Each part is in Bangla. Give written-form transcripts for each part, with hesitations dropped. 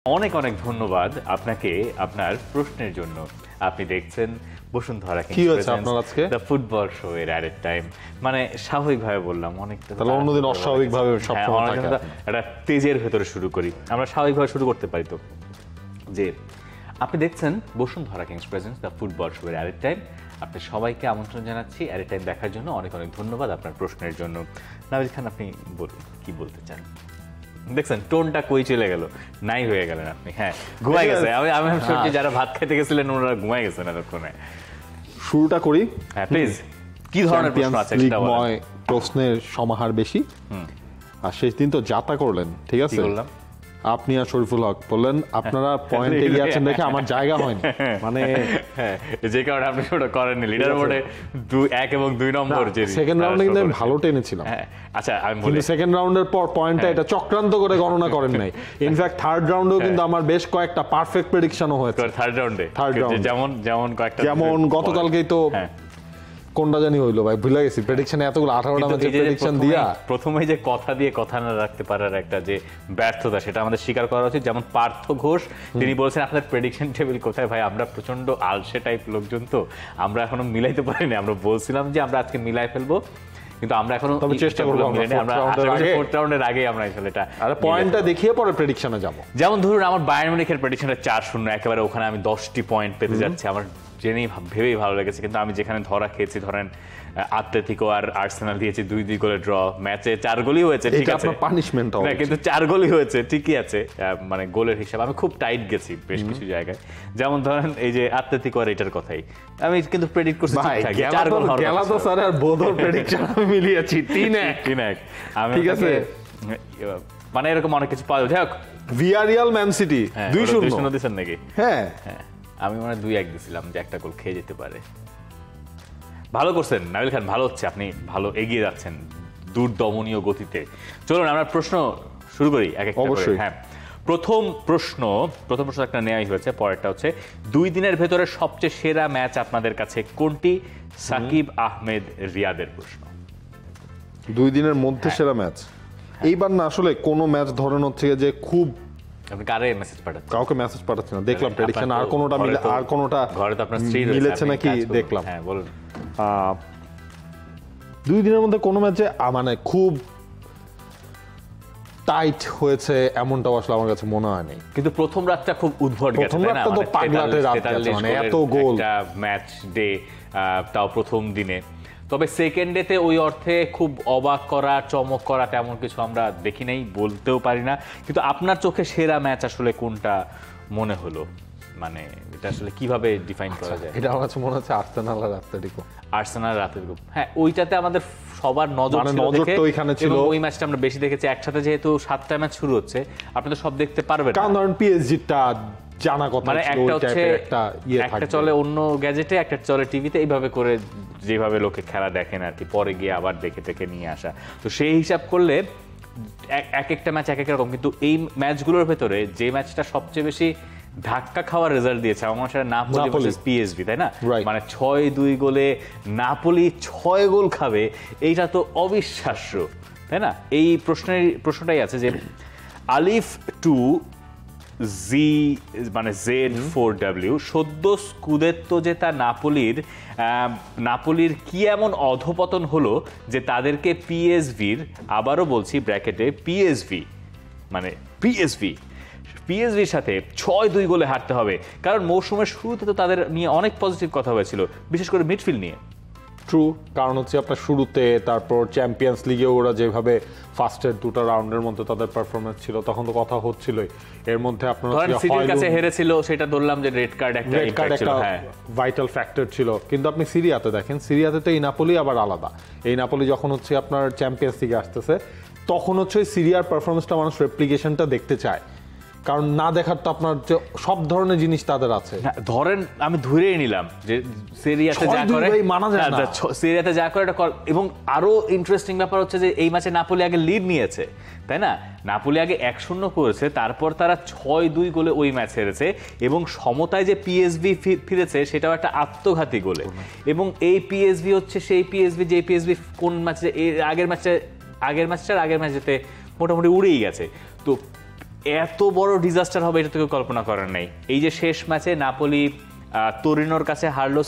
অনেক অনেক ধন্যবাদ আপনাকে আপনার প্রশ্নের জন্য। আপনি দেখছেন বসুন্ধরা কি হয়েছে আপনার আজকে দ্য ফুটবল শো এর অ্যাট টাইম, মানে স্বাভাবিকভাবে বললাম অনেকটা, তাহলে অন্যদিন অস্বাভাবিকভাবে সবসময় থাকে। একটা তেজের ভেতরে শুরু করি, আমরা স্বাভাবিকভাবে শুরু করতে পারি। তো যে আপনি দেখছেন Bashundhara Kings presents the football show এর অ্যাট টাইম। আপনি সবাইকে আমন্ত্রণ জানাচ্ছি অ্যাট টাইম দেখার জন্য। অনেক অনেক ধন্যবাদ আপনার প্রশ্নের জন্য। নাবিল খান, আপনি বলুন কি বলতে চান। দেখছেন টোনটা কই চলে গেল, নাই হয়ে গেলেন আপনি। হ্যাঁ, ঘুমাই গেছে। আমি সত্যি যারা ভাত খাইতে গেছিলেন ওনারা ঘুমাই গেছেন এতক্ষণে। শুরুটা করি। হ্যাঁ প্লিজ। কি ধরনের প্রশ্ন আছে সেটা বলেন। প্রশ্নের সমাহার বেশি। আর শেষ দিন তো যাতা করলেন, ঠিক আছে? আপনি আর শরীফুল হক বললেন আপনারা পয়েন্ট এগিয়ে আছেন দেখে আমার জায়গা হয়নি, মানে যে কারণে আপনি ওটা করেননি। লিডার বোর্ডে 1 এবং 2 নম্বর যে সেকেন্ড রাউন্ডে কিন্তু আমি ভালো টেনেছিলাম। আচ্ছা আমি বলি, কিন্তু সেকেন্ড রাউন্ডের পর পয়েন্টটা এটা চক্রান্ত করে গণনা করেন নাই। ইনফ্যাক্ট থার্ড রাউন্ডেও কিন্তু আমার বেশ কয়েকটা পারফেক্ট প্রেডিকশনও হয়েছে। থার্ড রাউন্ডে যেমন কয়েকটা, যেমন গতকালকেই তো কোনটা জানি হইলো ভাই, ভুলে গেছি। প্রেডিকশনে এতগুলো 18টা ম্যাচের প্রেডিকশন দিয়া প্রথমেই যে কথা দিয়ে কথা না রাখতে পারার একটা যে ব্যর্থতা, সেটা আমাদের স্বীকার করা উচিত। যেমন পার্থ ঘোষ, তিনি বলছেন আপনাদের প্রেডিকশন টেবিল কোথায় ভাই? আমরা প্রচন্ড আলসে টাইপ লোকজন, তো আমরা এখনো মিলাইতে পারিনি। আমরা বলছিলাম যে আমরা আজকে মিলাই ফেলবো, কিন্তু আমরা এখনো চেষ্টা করব। আমরা ফোর্থ রাউন্ডের আগে আমরা আসলে এটা আর পয়েন্টটা দেখিয়ে পরে প্রেডিকশনে যাব। যেমন ধরুন আমার বায়ার্ন মিউনিখের প্রেডিকশনটা 4-0, একেবারে ওখানে আমি 10টি পয়েন্ট পেতে যাচ্ছি। আমার জেনেই ভেবেই ভালো লেগেছে। কিন্তু আমি যেখানে ধরা খেয়েছি, ধরেন আতলেতিকো আর আর্সেনাল দিয়েছি 2-2 গোলে ড্র, ম্যাচে 4 গোলই হয়েছে, ঠিক আছে, পানিশমেন্ট হবে কিন্তু 4 গোলই হয়েছে, ঠিকই আছে। মানে গোলের হিসাব আমি খুব টাইট গেছি বেশ কিছু জায়গায়। যেমন ধরেন এই যে আতলেতিকো আর এটার কথাই আমি কিন্তু প্রেডিক্ট করছি 4 গোল হবে। গেলাতো স্যার আর বোধর প্রেডিকশন আমি মিলিয়েছি 3-1। আমি ঠিক আছে, মানে এরকম অনেক কিছু পাওয়া যায়। ভিয়ারিয়াল ম্যান সিটি 2-0 দিয়েছেন নাকি? হ্যাঁ, আমি মনে হয় 2-1 দিছিলাম যে একটা গোল খেয়ে যেতে পারে। ভালো করছেন নাবিল খান, ভালো হচ্ছে, আপনি ভালো এগিয়ে যাচ্ছেন দূরদমনীয় গতিতে। চলুন আমরা প্রশ্ন শুরু করি এক একটা করে। হ্যাঁ, প্রথম প্রশ্ন একটা নেওয়াই হয়েছে, পরেরটা হচ্ছে 2 দিনের ভেতরে সবচেয়ে সেরা ম্যাচ আপনাদের কাছে কোনটি? সাকিব আহমেদ রিয়াদের প্রশ্ন। 2 দিনের মধ্যে সেরা ম্যাচ এইবার না, আসলে কোনো ম্যাচ ধরেন হচ্ছে যে খুব কাউকে মেসেজ পাঠাচ্ছি না, দেখলাম প্রেডিকশন আর কোনোটা মিলে, আর কোনোটা ঘরে তো আপনার স্ত্রী মিলেছে নাকি দেখলাম। হ্যাঁ বলুন। 2 দিনের মধ্যে কোনো ম্যাচে মানে খুব টাইট হয়েছে এমনটাও আসলে আমার কাছে মনে হয়নি। কিন্তু প্রথম রাতটা খুব উদ্ভট গেছে, প্রথম রাতটা তো পাগলাটে রাত গেছে, মানে এত গোল, একটা ম্যাচ ডে, তাও প্রথম দিনে। তবে সেকেন্ড ডেতে ওই অর্থে খুব অবাক করা, চমক করা তেমন কিছু আমরা দেখি নাই, বলতেও পারি না। কিন্তু আপনার চোখে সেরা ম্যাচ আসলে কোনটা মনে হলো? মানে এটা আসলে কিভাবে ডিফাইন করা যায়? এটা আমার কাছে মনে হচ্ছে আর্সেনাল আর আতলেতিকো। হ্যাঁ, ওইটাতে আমাদের সবার নজর তো ওইখানে ছিল। ওই ম্যাচটা আমরা বেশি দেখেছি। একসাথে যেহেতু 7টা ম্যাচ শুরু হচ্ছে, আপনি তো সব দেখতে পারবেন না। কারণ পিএসজিটা জানা কথা, মানে একটা হচ্ছে একটা চলে অন্য গ্যাজেটে, একটা চলে টিভিতে, এইভাবে করে যেভাবে লোকে খেলা দেখেন আর কি, পরে গিয়ে আবার দেখে নিয়ে আসা। তো সেই হিসাব করলে এক একটা ম্যাচ এক এক রকম। কিন্তু এই ম্যাচগুলোর ভেতরে যে ম্যাচটা সবচেয়ে বেশি ধাক্কা খাওয়ার রেজাল্ট দিয়েছে আমার সেটা নাপোলি ভার্সেস পিএসভি, তাই না? মানে 6-2 গোলে নাপোলি 6 গোল খাবে, এইটা তো অবিশ্বাস্য, তাই না? এই প্রশ্নটাই আছে যে আলিফ টু জি মানে Z4W সদ্য স্কুদেত্তো জেতা নাপোলির কি এমন অধপতন হলো যে তাদেরকে পিএসভির, আবারও বলছি ব্র্যাকেটে পিএসভির সাথে 6-2 গোলে হারতে হবে। কারণ মৌসুমের শুরুতে তো তাদের নিয়ে অনেক পজিটিভ কথা হয়েছিল, বিশেষ করে মিডফিল্ড নিয়ে। ট্রু, কারণ হচ্ছে আপনার শুরুতে, তারপর চ্যাম্পিয়ন্স লিগে ওরা যেভাবে ফার্স্টের 2টা রাউন্ডের মধ্যে তাদের পারফরমেন্স ছিল, তখন তো কথা হচ্ছিলই। এর মধ্যে আপনার সিরিয়ার কাছে হেরেছিল, সেটা ধরলাম যে রেড কার্ড একটা ভাইটাল ফ্যাক্টর ছিল। কিন্তু আপনি সিরিয়াতে দেখেন, সিরিয়াতে তো এই নাপোলি আবার আলাদা। এই নাপোলি যখন হচ্ছে আপনার চ্যাম্পিয়ন্স লিগে আসতেছে, তখন হচ্ছে সিরিয়ার পারফরমেন্সটা মানুষ রেপ্লিকেশনটা দেখতে চায়, কারণ না দেখার তো আপনার যে সব ধরনের জিনিস তাদের আছে। ধরেন আমি ধরেই নিলাম যে সিরিয়াতে যা করে মানা যায় না, সিরিয়াতে যা করে এটা। এবং আরো ইন্টারেস্টিং ব্যাপার হচ্ছে যে এই ম্যাচে নাপোলি আগে লিড নিয়েছে, তাই না? নাপোলি আগে 1-0 করেছে, তারপর তারা 6-2 গোলে ওই ম্যাচ হেরেছে। এবং সমতায় যে পিএসভি ফিরেছে সেটাও একটা আত্মঘাতী গোলে। এবং এই পিএসভি হচ্ছে সেই পিএসভি যে পিএসভি কোন ম্যাচে, আগের ম্যাচটার আগের ম্যাচেতে মোটামুটি উড়েই গেছে। তো এত বড় ডিজাস্টার হবে এটা তো কেউ কল্পনা করেন নাই। এই যে শেষ ম্যাচে নাপোলি তোরিনোর কাছে হারলো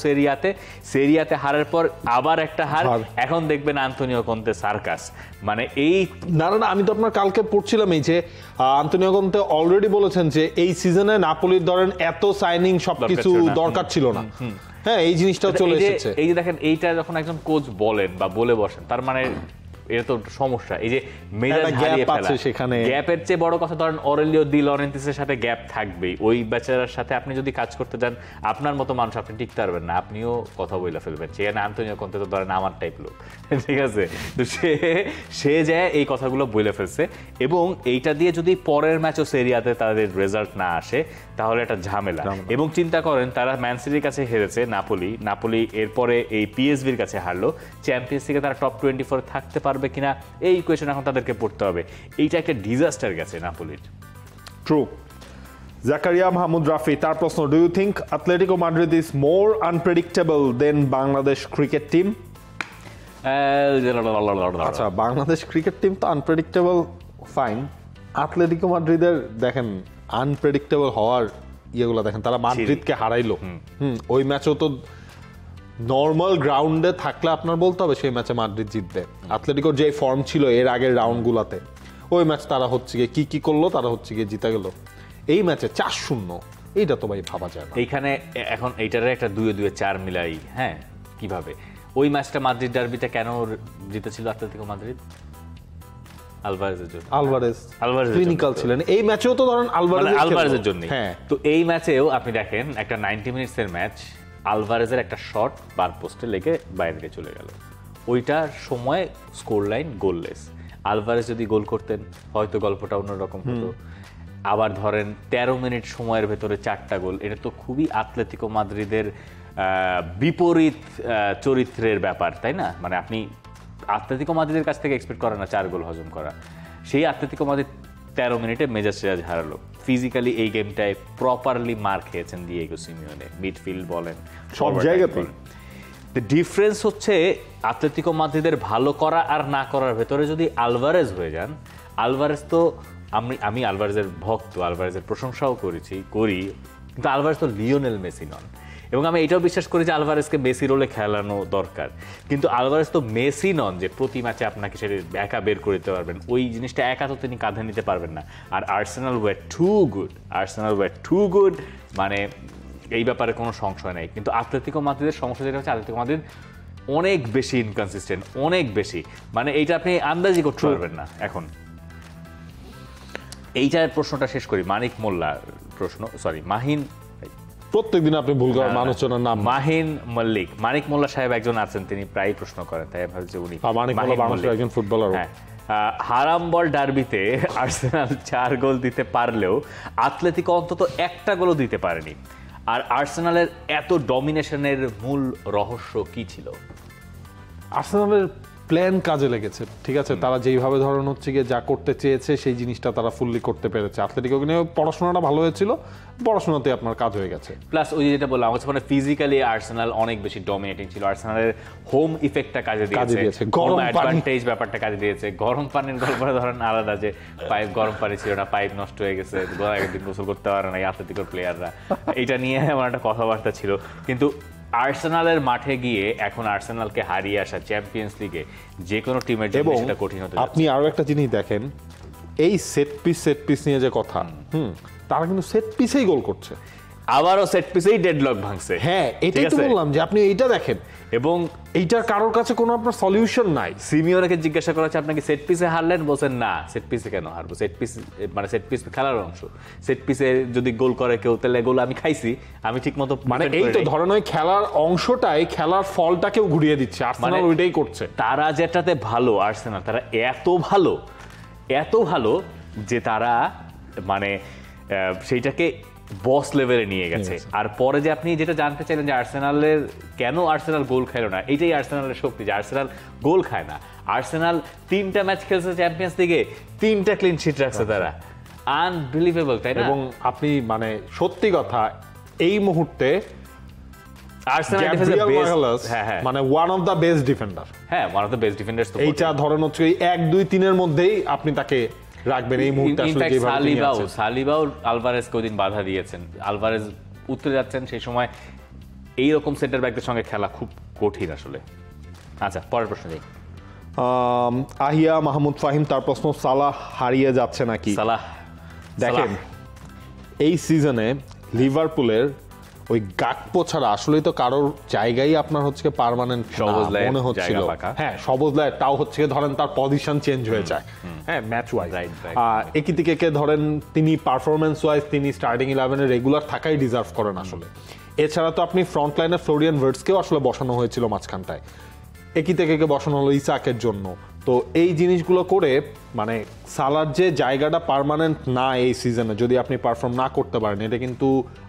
সেরিয়াতে হারার পর আবার একটা হার, এখন দেখবেন আন্তোনিও কন্তে সার্কাস। মানে এই না, আমি তো আপনার কালকে পড়ছিলাম এই যে আন্তোনিও কন্তে অলরেডি বলেছেন যে এই সিজনে নাপোলির ধরেন এত সাইনিং সবকিছু দরকার ছিল না। হ্যাঁ, এই জিনিসটাও চলে এসেছে। এই যে দেখেন, এইটা যখন একজন কোচ বলেন বা বলে বসেন, তার মানে এটা তো সমস্যা। এই যে মেজাজ হারিয়ে ফেলা, সেখানে গ্যাপের চেয়ে বড় কথা ধরেন অরেলিও দি লরেন্তিসের সাথে গ্যাপ থাকবেই। ওই বেচারার সাথে আপনি যদি কাজ করতে যান, আপনার মতো মানুষ আপনি টিকতে পারবেন না, আপনিও কথা বলে ফেলবেন। সেখানে আন্তোনিও কন্তে তো ধরেন আমার টাইপ লোক, ঠিক আছে? তো সে যায় এই কথাগুলো বলে ফেলছে, এবং এইটা দিয়ে যদি পরের ম্যাচও সেরিয়াতে তাদের রেজাল্ট না আসে তাহলে এটা ঝামেলা। এবং চিন্তা করেন, তারা ম্যান সিটির কাছে হেরেছে নাপোলি এরপরে এই পিএসভির কাছে হারলো, চ্যাম্পিয়ন্স লিগে তারা টপ 24 থাকতে পারবে কিনা এই কোয়েশ্চন এখন তাদেরকে পড়তে হবে। এইটা একটা ডিজাস্টার গেছে নাপোলির। ট্রু। জাকারিয়া মাহমুদ রাফি, তার প্রশ্ন, do you think Atletico Madrid is more unpredictable than Bangladesh cricket team? আচ্ছা, বাংলাদেশ ক্রিকেট টিম তো আনপ্রেডিক্টেবল, ফাইন। আতলেটিকো মাদ্রিদের দেখেন আনপ্রেডিক্টেবল হওয়ার ইয়েগুলো দেখেন, তারা মাদ্রিদকে হারাইলো। ওই ম্যাচও তো নর্মাল গ্রাউন্ডে থাকলে আপনার বলতে হবে সেই ম্যাচে মাদ্রিদ জিতবে। আতলেটিকোর যে ফর্ম ছিল এর আগের রাউন্ডগুলোতে, ওই ম্যাচ তারা হচ্ছে গিয়ে কি করলো, তারা হচ্ছে গিয়ে জিতে গেল। এই ম্যাচে 4-0, এইটা তো ভাই ভাবা যায় না। এইখানে এখন এইটারে একটা 2-4 মিলাই, হ্যাঁ, কিভাবে ওই ম্যাচটা মাদ্রিদ ডার্বিটা কেন জিতেছিল আতলেটিকো মাদ্রিদ? আলভারেজ ক্লিনিক্যাল ছিলেন এই ম্যাচেও, তো ধরেন আলভারেজের জন্য। হ্যাঁ, তো এই ম্যাচেও আপনি দেখেন একটা 90 মিনিটসের ম্যাচ, আলভারেজের একটা শট বার পোস্টে লেগে বাইরে চলে গেল। ওইটার সময় স্কোর লাইন গোললেস। আলভারেজ যদি গোল করতেন হয়তো গল্পটা অন্যরকম হতো। আবার ধরেন 13 মিনিট সময়ের ভেতরে 4টা গোল, এটা তো খুবই আতলেতিকো মাদ্রিদের বিপরীত চরিত্রের ব্যাপার, তাই না? মানে আপনি আতলেতিকো মাদ্রিদের কাছ থেকে এক্সপেক্ট করেন না 4 গোল হজম করা। সেই আতলেতিকো মাদ্রিদ 13 মিনিটে মেজাজ হারালো। ফিজিক্যালি এই গেমটায় প্রপারলি মার খেয়েছেন দিয়েগো সিমিওনে, মিডফিল্ড বলেন, সব জায়গাতেই। ডিফারেন্স হচ্ছে আতলেতিকো মাদ্রিদের ভালো করা আর না করার ভেতরে যদি আলভারেজ হয়ে যান, আলভারেজ তো আমি আলভারেজের ভক্ত, আলভারেজের প্রশংসাও করি, কিন্তু আলভারেজ তো লিওনেল মেসি নন। এবং আমি এটাও বিশ্বাস করি যে আলভারেজকে মেসি রোলে খেলানো দরকার, কিন্তু আলভারেজ তো মেসি নন যে প্রতি ম্যাচে আপনাকে সেটা একা বের করে দিতে পারবেন। ওই জিনিসটা একা তো তিনি কাঁধে নিতে পারবেন না। আর আর্সেনাল ওয়ার টু গুড, মানে এই ব্যাপারে কোনো সংশয় নেই। কিন্তু আতলেতিকো মাদ্রিদের সমস্যা যেটা হচ্ছে, আতলেতিকো মাদ্রিদ অনেক বেশি ইনকনসিস্টেন্ট, অনেক বেশি, মানে এইটা আপনি আন্দাজই করতে পারবেন না। এখন এইটার প্রশ্নটা শেষ করি, মানিক মোল্লার প্রশ্ন, মাহিন, প্রত্যেকদিন আপনি ভুল করেন মানুষজনের নাম। মানিক মোল্লা সাহেব একজন আছেন, তিনি প্রায় প্রশ্ন করেন, তাই আমি ভাবছি উনি মানিক মোল্লা বাংলাদেশের একজন ফুটবলার। হ্যাঁ, হারাম বল ডার্বিতে আর্সেনাল 4 গোল দিতে পারলেও আতলেতিকো অন্তত একটা গোলও দিতে পারেনি। আর আর্সেনালের এত ডমিনেশনের মূল রহস্য কি ছিল? আর্সেনালের প্ল্যান কাজে লেগেছে, ঠিক আছে? তারা যেইভাবে ধরন হচ্ছে গিয়ে যা করতে চেয়েছে সেই জিনিসটা তারা ফুললি করতে পেরেছে। আতলেটিকো নিয়ে পড়াশোনাটা ভালো হয়েছিল, পড়াশোনাতে আপনার কাজ হয়ে গেছে। প্লাস ওই যেটা বললাম, আমার মানে ফিজিক্যালি আর্সেনাল অনেক বেশি ডমিনেটিং ছিল। আর্সেনালের হোম ইফেক্টটা কাজে দিয়েছে, গরম অ্যাডভান্টেজ ব্যাপারটা কাজে দিয়েছে। গরম পানির গল্পটা ধরেন আলাদা, যে পাইপ গরম পানি ছিল না, পাইপ নষ্ট হয়ে গেছে, একদিন গোসল করতে পারে না আতলেটিকোর প্লেয়াররা, এটা নিয়ে আমার একটা কথাবার্তা ছিল। কিন্তু আর্সেনালের মাঠে গিয়ে এখন আর্সেনালকে হারিয়ে আসা চ্যাম্পিয়ন্স লিগে যে কোনো টিমের জন্য সেটা কঠিন হতে যাচ্ছে। আপনি আরো একটা জিনিস দেখেন, এই সেট পিস নিয়ে যে কথা, তারা কিন্তু সেট পিসেই গোল করছে, আবারও সেট পিসেই ডেডলক ভাঙছে। হ্যাঁ, এটাই তো বললাম যে আপনি এইটা দেখেন, এবং এইটার কারোর কাছে কোনো আপনার সলিউশন নাই। সিমিওনেকে জিজ্ঞাসা করা হচ্ছে আপনাকে সেট পিসে হারলেন, বলছেন না সেট পিসে কেন হারবো, সেট পিস মানে সেট পিস খেলার অংশ, সেট পিসে যদি গোল করে কেউ তাহলে গোল আমি খাইছি, আমি ঠিক মতো, মানে এই তো ধরেন ওই খেলার অংশটাই খেলার ফলটাকেও ঘুরিয়ে দিচ্ছে। আর্সেনাল ওইটাই করছে। তারা যেটাতে ভালো, আর্সেনাল তারা এত ভালো যে তারা মানে সেইটাকে বস লেভেলে নিয়ে গেছে। আর পরে যে আপনি যেটা জানতে চাইলেন যে আর্সেনালের কেন আর্সেনাল গোল খেলো না, এইটাই আর্সেনালের শক্তি যে আর্সেনাল গোল খায় না। আর্সেনাল 3টা ম্যাচ খেলছে চ্যাম্পিয়ন্স লিগে, 3টা ক্লিন শিট রাখছে তারা, আনবিলিভেবল, তাই না? এবং আপনি মানে সত্যি কথা এই মুহূর্তে মানে one of the best defender. হ্যাঁ, one of the best defenders. এইটা ধরেন হচ্ছে 1, 2, 3 এর মধ্যেই আপনি তাকে রাখবেন এই মুহূর্তে আসলে যেভাবে তিনি আছেন। সালিবাও আলভারেজকে ওইদিন বাধা দিয়েছেন, আলভারেজ উতরে যাচ্ছেন, সেই সময় এইরকম সেন্টার ব্যাকদের সঙ্গে খেলা খুব কঠিন আসলে। আচ্ছা, পরের প্রশ্ন যাই। আহিয়া মাহমুদ ফাহিম তার প্রশ্ন, সালাহ হারিয়ে যাচ্ছে নাকি? সালাহ দেখেন এই সিজনে লিভারপুলের ওই গাকপো ছাড়া আসলেই তো কারোর জায়গায় আপনার হচ্ছে পার্মানেন্ট মনে হচ্ছিল। হ্যাঁ, সবুজলায় তাও হচ্ছে ধরেন তার পজিশন চেঞ্জ হয়ে যায়, হ্যাঁ, ম্যাচ ওয়াইজ। একই দিকে ধরেন তিনি পারফরমেন্স ওয়াইজ তিনি স্টার্টিং 11-এ রেগুলার থাকাই ডিজার্ভ করেন আসলে। এছাড়া তো আপনি ফ্রন্ট লাইনে ফ্লোরিয়ান ভার্টসকেও আসলে বসানো হয়েছিল মাঝখানটায়, একই থেকে বসানো হলো ইসাকের জন্য। তো এই জিনিসগুলো করে মানে সালার যে জায়গাটা পার্মানেন্ট না এই সিজনে, যদি আপনি পারফর্ম না করতে পারেন, এটা কিন্তু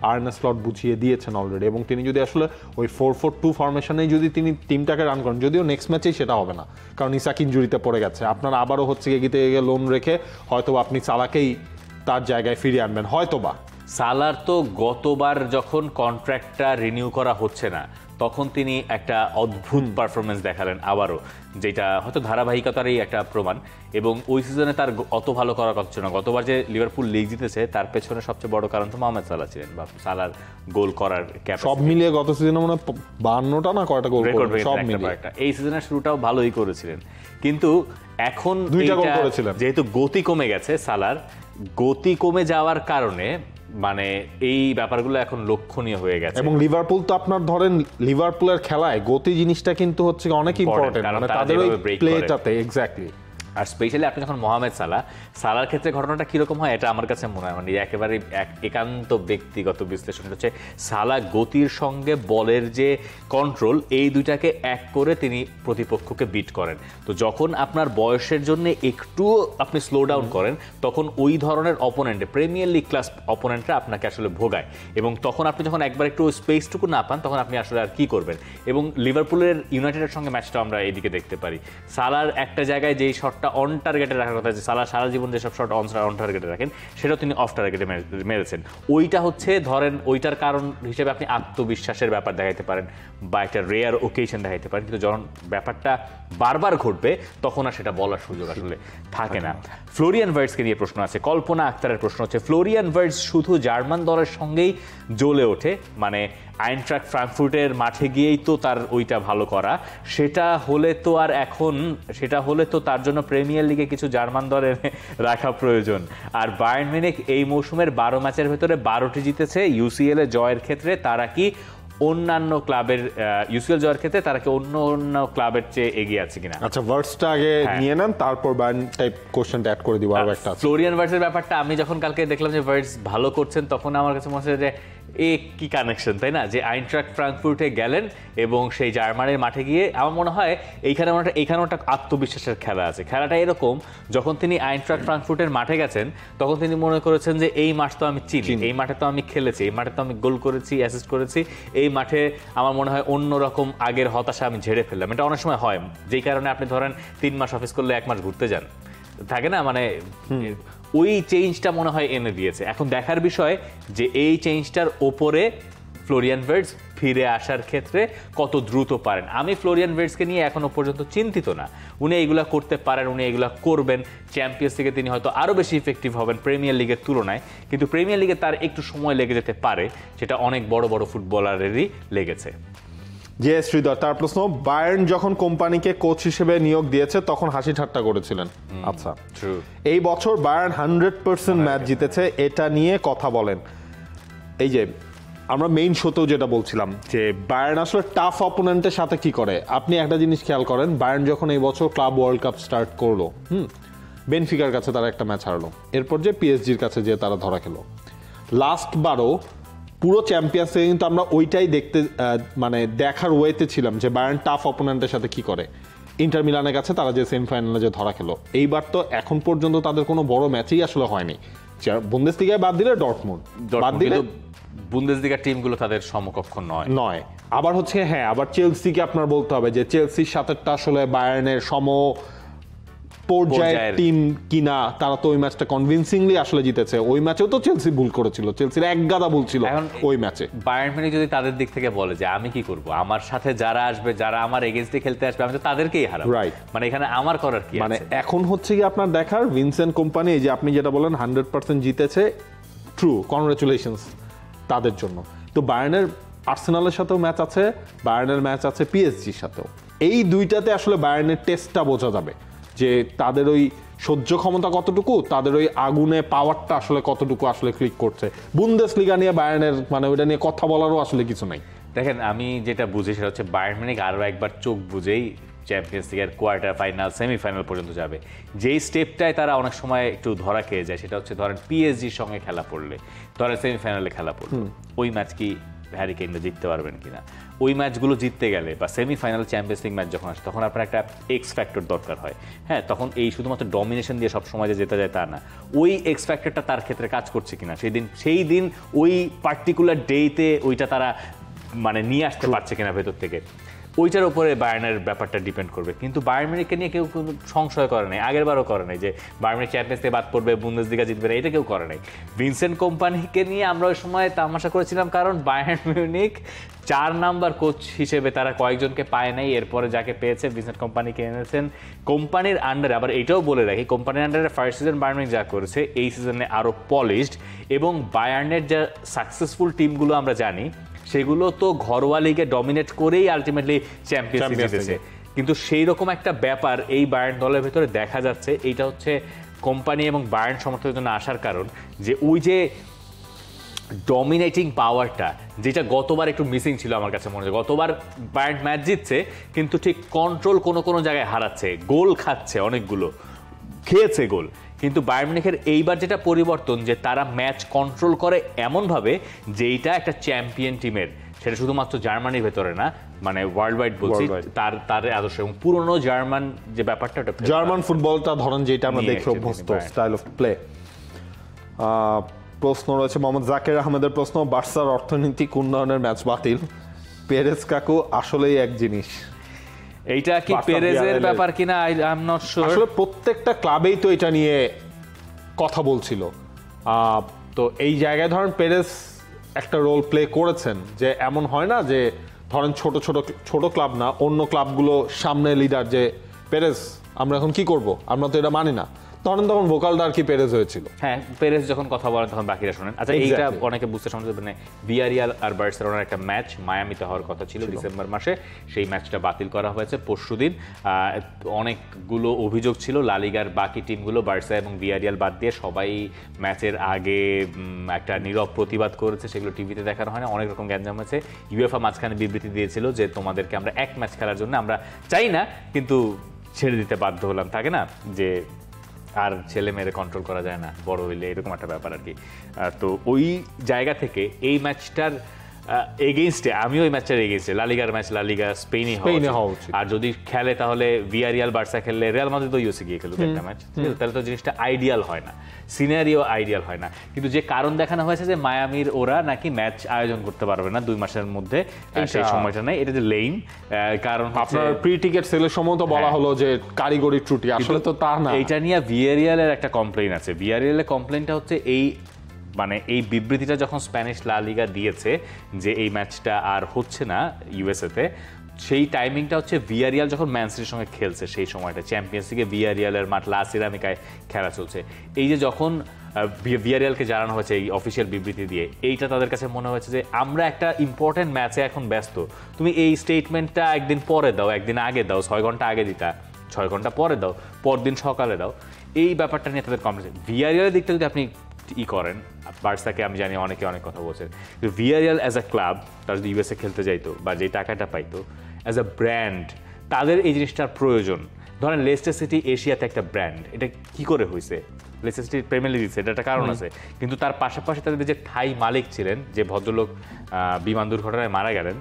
আর্নে স্লট বুঝিয়ে দিয়েছেন অলরেডি। এবং তিনি যদি আসলে ওই 4-4-2 ফরমেশনেই যদি তিনি টিমটাকে রান করেন, যদিও নেক্সট ম্যাচেই সেটা হবে না, কারণ ইসাক ইনজুরিতে পড়ে গেছে, আপনার আবারও হচ্ছে এগিয়ে থেকে লোন রেখে হয়তো আপনি সালাকেই তার জায়গায় ফিরিয়ে আনবেন হয়তোবা। সালার তো গতবার যখন কন্ট্রাক্টটা রিনিউ করা হচ্ছে না, তখন তিনি একটা অদ্ভুত পারফরমেন্স দেখালেন আবারও, যেটা হয়তো ধারাবাহিকতারই একটা প্রমাণ। এবং ওই সিজনে তার অত ভালো করার কথা ছিল না। গতবার যে লিভারপুল লিগ জিতেছে তার পেছনে সবচেয়ে বড় কারণ তো মোহাম্মদ সালাহ ছিলেন, বা সালার গোল করার ক্যাপাসিটি। সব মিলিয়ে গত সিজনে মনে হয় 52টা না কয়টা গোল করেছেন সব মিলিয়ে। এই সিজনের শুরুটাও ভালোই করেছিলেন, কিন্তু এখন 2টা গোল করেছিলেন। যেহেতু গতি কমে গেছে সালার, গতি কমে যাওয়ার কারণে মানে এই ব্যাপারগুলো এখন লক্ষণীয় হয়ে গেছে। এবং লিভারপুল তো আপনার ধরেন লিভারপুলের খেলায় গতি জিনিসটা কিন্তু হচ্ছে অনেক ইম্পর্টেন্ট, মানে তাদের ওই প্লেটাতে এক্স্যাক্টলি। আর স্পেশালি আপনি যখন মোহাম্মদ সালার ক্ষেত্রে ঘটনাটা কিরকম হয়, এটা আমার কাছে মনে হয় মানে একেবারে একান্ত ব্যক্তিগত বিশ্লেষণ হচ্ছে, সালাহ গতির সঙ্গে বলের যে কন্ট্রোল, এই দুইটাকে এক করে তিনি প্রতিপক্ষকে বিট করেন। তো যখন আপনার বয়সের জন্য একটু আপনি স্লো ডাউন করেন, তখন ওই ধরনের অপোনেন্টে, প্রিমিয়ার লিগ ক্লাস অপোনেন্টরা আপনাকে আসলে ভোগায়। এবং তখন আপনি যখন একবার একটু স্পেসটুকু না পান, তখন আপনি আসলে আর কি করবেন। এবং লিভারপুলের ইউনাইটেডের সঙ্গে ম্যাচটা আমরা এইদিকে দেখতে পারি, সালার একটা জায়গায় যেই শট অন টার্গেটে রাখার কথা, যে সালাহ সারা জীবন যেসব শট অন টার্গেটে রাখেন, সেটাও তিনি অফ টার্গেটে মেরেছেন। ওইটা হচ্ছে ধরেন ওইটার কারণ হিসেবে আপনি আত্মবিশ্বাসের ব্যাপার দেখাইতে পারেন বা একটা রেয়ার ওকেশন দেখাইতে পারেন, কিন্তু যখন ব্যাপারটা বারবার ঘটবে তখন আর সেটা বলার সুযোগ আসলে থাকে না। ফ্লোরিয়ান ভার্টসকে নিয়ে প্রশ্ন আছে, কল্পনা আক্তারের প্রশ্ন হচ্ছে, ফ্লোরিয়ান ভার্টস শুধু জার্মান দলের সঙ্গেই জ্বলে ওঠে, মানে আইনট্রাক্ট ফ্রাঙ্কফুর্টের মাঠে গিয়েই তো তার ওইটা ভালো করা, সেটা হলে তো তার জন্য প্রিমিয়ার লিগে কিছু জার্মান দলের রাখা প্রয়োজন। আর বায়ার্ন মিউনিখ এই মৌসুমের 12 ম্যাচের ভেতরে 12টি জিতেছে, ইউসিএল এ জয়ের ক্ষেত্রে তারা কি অন্যান্য ক্লাবের ইউসিএল জয়ের ক্ষেত্রে তারা কি অন্য ক্লাবের চেয়ে এগিয়ে আছে কিনা? আচ্ছা, ভার্টসটা আগে নিয়ে নেন, তারপর বায়ার্ন টাইপ কোশ্চেনটা অ্যাড করে দিব। আর একটা ফ্লোরিয়ান ভার্টসের ব্যাপারটা আমি যখন কালকে দেখলাম যে ভার্টস ভালো করছেন, তখন আমার কাছে মনে হচ্ছে যে কি কানেকশন, তাই না? যে আইনট্রাক্ট ফ্রাঙ্কফুর্টে গেলেন এবং সেই জার্মানির মাঠে গিয়ে আমার মনে হয় এইখানেও একটা আত্মবিশ্বাসের খেলা আছে। খেলাটা এরকম, যখন তিনি আইনট্রাক্ট ফ্রাঙ্কফুর্টের মাঠে গেছেন, তখন তিনি মনে করেছেন যে এই মাঠ তো আমি চিনি, এই মাঠে তো আমি খেলেছি, এই মাঠে তো আমি গোল করেছি, অ্যাসিস্ট করেছি, এই মাঠে আমার মনে হয় অন্যরকম আগের হতাশা আমি ঝেড়ে ফেললাম। এটা অনেক সময় হয়, যেই কারণে আপনি ধরেন 3 মাস অফিস করলে 1 মাস ঘুরতে যান, থাকে না, মানে ওই চেঞ্জটা মনে হয় এনে দিয়েছে। এখন দেখার বিষয় যে এই চেঞ্জটার ওপরে ফ্লোরিয়ান ভার্টস ফিরে আসার ক্ষেত্রে কত দ্রুত পারেন। আমি ফ্লোরিয়ান ভার্টসকে নিয়ে এখনো পর্যন্ত চিন্তিত না, উনি এইগুলা করতে পারেন, উনি এগুলা করবেন। চ্যাম্পিয়ন্স লিগে তিনি হয়তো আরও বেশি ইফেক্টিভ হবেন প্রিমিয়ার লিগের তুলনায়, কিন্তু প্রিমিয়ার লিগে তার একটু সময় লেগে যেতে পারে, সেটা অনেক বড় বড় ফুটবলারেরই লেগেছে। যে শ্রীধর তার প্রশ্ন, বায়ার্ন যখন কোম্পানিকে কোচ হিসেবে নিয়োগ দিয়েছে তখন হাসি ঠাট্টা করেছিলেন। আচ্ছা, এই বছর বায়ার্ন 100% ম্যাচ জিতেছে, এটা নিয়ে কথা বলেন। এই যে আমরা মেইন শোতেও যেটা বলছিলাম যে বায়ার্ন আসলে টাফ অপোনেন্টের সাথে কি করে, আপনি একটা জিনিস খেয়াল করেন, বায়ার্ন যখন এই বছর ক্লাব ওয়ার্ল্ড কাপ স্টার্ট করলো, বেনফিকার কাছে তারা একটা ম্যাচ হারলো, এরপর যে পিএসজির কাছে যে তারা ধরা খেলো, লাস্ট বারও পুরো চ্যাম্পিয়ন্স লিগে কিন্তু আমরা ওইটাই মানে দেখার ওয়েতে ছিলাম যে বায়ার্ন টাফ অপোনেন্টের সাথে কি করে। ইন্টার মিলানের কাছে তারা যে সেমিফাইনালে যে ধরা খেলো, এইবার তো এখন পর্যন্ত তাদের কোনো বড় ম্যাচই আসলে হয়নি, বুন্দেসলিগায় বাদ দিলে ডর্টমুন্ড বাদ দিলে বুন্দেসলিগার টিমগুলো তাদের সমকক্ষ নয়। আবার হচ্ছে আবার চেলসিকে আপনার বলতে হবে যে চেলসির সাথে আসলে বায়ার্নের পর্যায়ের টিম কিনা, তারা তো ওই ম্যাচটা কনভিন্সিংলি আসলে জিতেছে। ওই ম্যাচেও তো চেলসি ভুল করেছিল, চেলসির এক গাদা ভুল ছিল ওই ম্যাচে। বায়ার্ন মিউনিখ যদি তাদের দিক থেকে বলে যে আমি কি করব, আমার সাথে যারা আসবে, যারা আমার এগেইনস্টে খেলতে আসবে, আমি তো তাদেরকেই হারাবো, রাইট, মানে এখানে আমার করার কি মানে আছে? এখন হচ্ছে কি আপনার দেখার ভিনসেন্ট কোম্পানি, এই যে আপনি যেটা বলেন 100% জিতেছে, ট্রু, কনগ্রাচুলেশনস তাদের জন্য। তো বায়ার্নের আর্সেনালের সাথেও ম্যাচ আছে, বায়ার্নের ম্যাচ আছে পিএসজির সাথেও। এই দুইটাতে আসলে বায়ার্নের টেস্টটা বোঝা যাবে যে তাদের ওই সহ্য ক্ষমতা কতটুকু, তাদের ওই আগুনে পাওয়ারটা আসলে কতটুকু আসলে ক্লিক করছে। বুন্দেসলিগা নিয়ে বায়ার্নের মানে ওইটা নিয়ে কথা বলারও আসলে কিছু নাই। দেখেন, আমি যেটা বুঝি সেটা হচ্ছে বায়ার্ন মিউনিখ আরও একবার চোখ বুঝেই চ্যাম্পিয়ন্স লিগের কোয়ার্টার ফাইনাল, সেমিফাইনাল পর্যন্ত যাবে। যেই স্টেপটায় তারা অনেক সময় একটু ধরা খেয়ে যায় সেটা হচ্ছে ধরেন পিএসজির সঙ্গে খেলা পড়লে, ধরেন সেমিফাইনালে খেলা পড়লো, ওই ম্যাচ কি হ্যারি কেইনরা জিততে পারবেন কিনা? ওই ম্যাচগুলো জিততে গেলে বা সেমিফাইনাল চ্যাম্পিয়ন্স লিগ ম্যাচ যখন আসে তখন আপনার একটা এক্স ফ্যাক্টর দরকার হয়। হ্যাঁ, তখন এই শুধুমাত্র ডমিনেশন দিয়ে সব সময় যে যেতে যায় তা না, ওই এক্স ফ্যাক্টরটা তার ক্ষেত্রে কাজ করছে কিনা, সেই দিন ওই পার্টিকুলার ডেতে ওইটা তারা মানে নিয়ে আসতে পারছে কিনা ভেতর থেকে, ওইটার উপরে বায়ার্নের ব্যাপারটা ডিপেন্ড করবে। কিন্তু বায়ার্ন মিউনিখকে নিয়ে কেউ কোনো সংশয় করে নাই, আগের বারও করে নাই যে বায়ার্ন মিউনিখ চ্যাম্পিয়ন্স থেকে বাদ পড়বে, বুন্দেসলিগা জিতবে না, এটা কেউ করে নাই। ভিনসেন্ট কোম্পানিকে নিয়ে আমরা ওই সময় তামাশা করেছিলাম, কারণ বায়ার্ন মিউনিখ 4 নাম্বার কোচ হিসেবে তারা কয়েকজনকে পায় নাই, এরপরে যাকে পেয়েছে ভিনসেন্ট কোম্পানিকে এনেছেন। কোম্পানির আন্ডারে, আবার এটাও বলে রাখি, কোম্পানির আন্ডারে ফার্স্ট সিজন বায়ার্ন মিউনিখ যা করেছে এই সিজনে আরও পলিশড, এবং বায়ার্নের যা সাকসেসফুল টিমগুলো আমরা জানি সেগুলো তো ঘরোয়া লিগে ডমিনেট করেই আলটিমেটলি চ্যাম্পিয়ন্স লিগ জিতেছে। কিন্তু সেই রকম একটা ব্যাপার এই বায়ার্ন দলের ভেতরে দেখা যাচ্ছে। এইটা হচ্ছে কোম্পানি এবং বায়ার্ন সমর্থকের জন্য আসার কারণ, যে ওই যে ডমিনেটিং পাওয়ারটা যেটা গতবার একটু মিসিং ছিল আমার কাছে মনে হয়। গতবার বায়ার্ন ম্যাচ জিতছে কিন্তু ঠিক কন্ট্রোল কোনো জায়গায় হারাচ্ছে, গোল খাচ্ছে, অনেকগুলো খেয়েছে গোল। কিন্তু বায়ার্ন মিউনিখের এইবার যেটা পরিবর্তন, যে তারা ম্যাচ কন্ট্রোল করে এমনভাবে যেইটা একটা চ্যাম্পিয়ন টিমের, সেটা শুধুমাত্র জার্মানির ভেতরে না, মানে ওয়ার্ল্ড ওয়াইড বলছি, তার আদর্শ এবং পুরনো জার্মান যে ব্যাপারটা, জার্মান ফুটবলটা ধরেন যেটা আমরা দেখে অভ্যস্ত, স্টাইল অফ প্লে। প্রশ্ন রয়েছে মোহাম্মদ জাকির আহমেদের প্রশ্ন, বার্সার অর্থনৈতিক উন্নয়নের ম্যাচ বাতিল, পেরেজ কাকু আসলেই এক জিনিস। এইটা কি পেরেজের ব্যাপার কিনা আই এম নট শিওর। আসলে প্রত্যেকটা ক্লাবেই তো এটা নিয়ে কথা বলছিল। তো এই জায়গায় ধরেন পেরেজ একটা রোল প্লে করেছেন, যে এমন হয় না যে ধরেন ছোট ক্লাব না, অন্য ক্লাবগুলো সামনে লিডার, যে পেরেজ আমরা এখন কি করব, আমরা তো এটা মানি না, তখন ভোকালটা আর কি পেরেজ হয়েছিল। হ্যাঁ, পেরেজ যখন কথা বলেন তখন বাকিরা শোনেন। আচ্ছা, এইটা অনেকে বুঝতে সমস্যা, মানে ভিয়ারিয়াল আর বার্সেলোনার একটা ম্যাচ মায়ামিতে হওয়ার কথা ছিল ডিসেম্বর মাসে, সেই ম্যাচটা বাতিল করা হয়েছে পরশুদিন। অনেকগুলো অভিযোগ ছিল, লা লিগার বাকি টিমগুলো বার্সা এবং ভিয়ারিয়াল বাদ দিয়ে সবাই ম্যাচের আগে একটা নীরব প্রতিবাদ করেছে, সেগুলো টিভিতে দেখানো হয় না, অনেক রকম গ্যাঞ্জাম হয়েছে। ইউএফএ মাঝখানে বিবৃতি দিয়েছিল যে তোমাদেরকে আমরা এক ম্যাচ খেলার জন্য আমরা চাই না, কিন্তু ছেড়ে দিতে বাধ্য হলাম। থাকে না যে আর ছেলে মেয়েরে কন্ট্রোল করা যায় না বড় হইলে, এরকম একটা ব্যাপার আর কি। তো ওই জায়গা থেকে এই ম্যাচটার এগেইনস্টে, আমি ওই ম্যাচটার এগেইনস্টে, লা লিগার ম্যাচ লা লিগা স্পেনই হওয়া উচিত। আর যদি খেলে তাহলে ভিয়ারিয়াল বার্সা খেললে, রিয়াল মাদ্রিদ ইউসি গিয়ে খেলুক একটা ম্যাচ, তাহলে তো জিনিসটা আইডিয়াল হয় না, সিনারিও আইডিয়াল হয় না। কিন্তু যে কারণ দেখানো হয়েছে যে মায়ামির ওরা নাকি ম্যাচ আয়োজন করতে পারবে না 2 মাসের মধ্যে, সেই সময়টা নাই, এটা যে লেইম কারণ আপনার প্রি টিকেট সেলের সময় তো বলা হলো যে কারিগরি ত্রুটি, আসলে তো তা না। এইটা নিয়ে ভিয়ারিয়ালের একটা কমপ্লেইন আছে। ভিয়ারিয়ালের কমপ্লেইনটা হচ্ছে এই বিবৃতিটা যখন স্প্যানিশ লা লিগা দিয়েছে যে এই ম্যাচটা আর হচ্ছে না ইউএসএতে, সেই টাইমিংটা হচ্ছে ভিয়ারিয়াল যখন ম্যান সিটির সঙ্গে খেলছে, সেই সময়টা চ্যাম্পিয়ন্স লিগে ভিয়ারিয়ালের মাঠ লা সিরামিকায় খেলা চলছে। এই যে যখন ভিয়ারিয়ালকে জানানো হয়েছে এই অফিসিয়াল বিবৃতি দিয়ে, এইটা তাদের কাছে মনে হয়েছে যে আমরা একটা ইম্পর্টেন্ট ম্যাচে এখন ব্যস্ত, তুমি এই স্টেটমেন্টটা একদিন পরে দাও, একদিন আগে দাও, 6 ঘন্টা আগে দিতা, 6 ঘন্টা পরে দাও, পরদিন সকালে দাও। এই ব্যাপারটা নিয়ে তাদের কমপ্লেন। ভিয়ারিয়ালের দিকটা যদি আপনি করেন, বার্সাকে আমি জানি অনেকে অনেক কথা বলছেন, ভিয়ারিয়াল অ্যাজ আ ক্লাব তারা যদি ইউএসএ খেলতে যাইতো বা যে টাকাটা পাইতো, অ্যাজ আ ব্র্যান্ড তাদের এই জিনিসটার প্রয়োজন। ধরেন লেস্টার সিটি এশিয়াতে একটা ব্র্যান্ড, এটা কি করে হয়েছে? লেস্টার সিটি প্রিমিয়ার লিগ দিচ্ছে, এটা একটা কারণ আছে। কিন্তু তার পাশাপাশি তাদের যে থাই মালিক ছিলেন, যে ভদ্রলোক বিমান দুর্ঘটনায় মারা গেলেন,